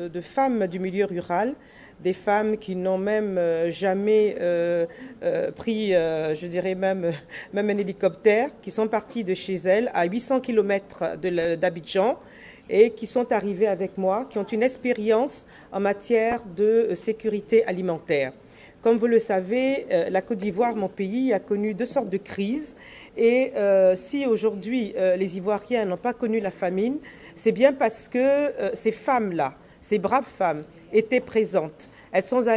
de femmes du milieu rural, des femmes qui n'ont même jamais pris, je dirais même un hélicoptère, qui sont parties de chez elles à 800 km d'Abidjan et qui sont arrivées avec moi, qui ont une expérience en matière de sécurité alimentaire. Comme vous le savez, la Côte d'Ivoire, mon pays, a connu deux sortes de crises. Et si aujourd'hui les Ivoiriens n'ont pas connu la famine, c'est bien parce que ces femmes-là, ces braves femmes, étaient présentes. Elles sont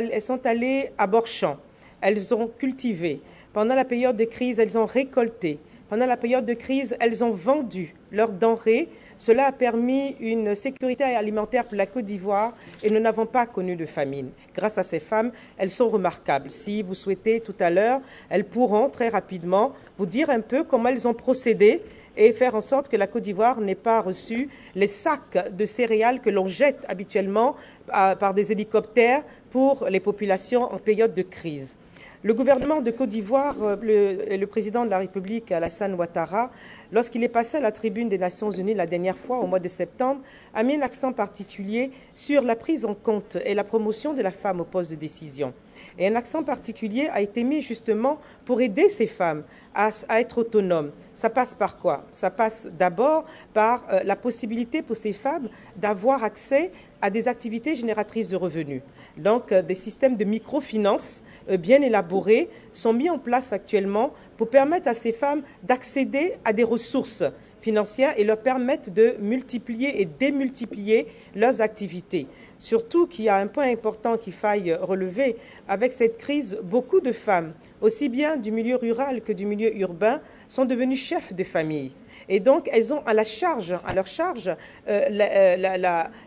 allées à bord-champ, elles ont cultivé. Pendant la période de crise, elles ont récolté. Pendant la période de crise, elles ont vendu leurs denrées. Cela a permis une sécurité alimentaire pour la Côte d'Ivoire et nous n'avons pas connu de famine. Grâce à ces femmes, elles sont remarquables. Si vous souhaitez tout à l'heure, elles pourront très rapidement vous dire un peu comment elles ont procédé et faire en sorte que la Côte d'Ivoire n'ait pas reçu les sacs de céréales que l'on jette habituellement par des hélicoptères pour les populations en période de crise. Le gouvernement de Côte d'Ivoire, le président de la République, Alassane Ouattara, lorsqu'il est passé à la tribune des Nations Unies la dernière fois, au mois de septembre, a mis un accent particulier sur la prise en compte et la promotion de la femme au poste de décision. Et un accent particulier a été mis justement pour aider ces femmes à être autonomes. Ça passe par quoi? Ça passe d'abord par la possibilité pour ces femmes d'avoir accès à des activités génératrices de revenus. Donc, des systèmes de microfinance bien élaborés sont mis en place actuellement pour permettre à ces femmes d'accéder à des ressources financières et leur permettre de multiplier et démultiplier leurs activités. Surtout qu'il y a un point important qu'il faille relever. Avec cette crise, beaucoup de femmes, aussi bien du milieu rural que du milieu urbain, sont devenues chefs de famille. Et donc, elles ont à leur charge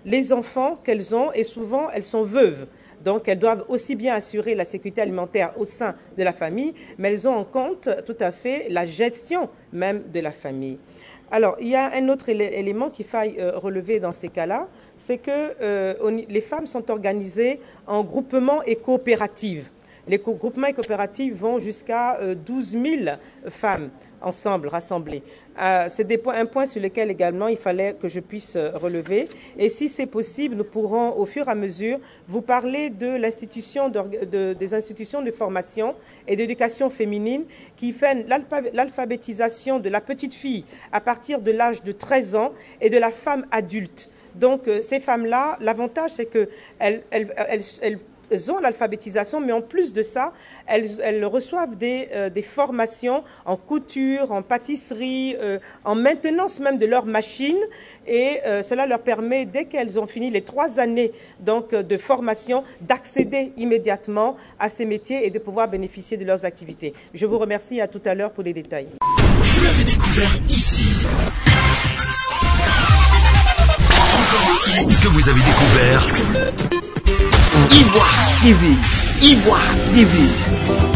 les enfants qu'elles ont et souvent, elles sont veuves. Donc, elles doivent aussi bien assurer la sécurité alimentaire au sein de la famille, mais elles ont en compte tout à fait la gestion même de la famille. Alors, il y a un autre élément qu'il faille relever dans ces cas-là, c'est que les femmes sont organisées en groupements et coopératives. Les groupements et coopératives vont jusqu'à 12 000 femmes ensemble, rassemblées. C'est un point sur lequel également il fallait que je puisse relever. Et si c'est possible, nous pourrons au fur et à mesure vous parler de des institutions de formation et d'éducation féminine qui fait l'alphabétisation de la petite fille à partir de l'âge de 13 ans et de la femme adulte. Donc ces femmes-là, l'avantage c'est qu'elles ont l'alphabétisation, mais en plus de ça, elles reçoivent des formations en couture, en pâtisserie, en maintenance même de leurs machines. Et cela leur permet, dès qu'elles ont fini les 3 années donc, de formation, d'accéder immédiatement à ces métiers et de pouvoir bénéficier de leurs activités. Je vous remercie et à tout à l'heure pour les détails. Vous l'avez découvert ici. Que vous avez découvert Ivoire TV. Ivoire TV.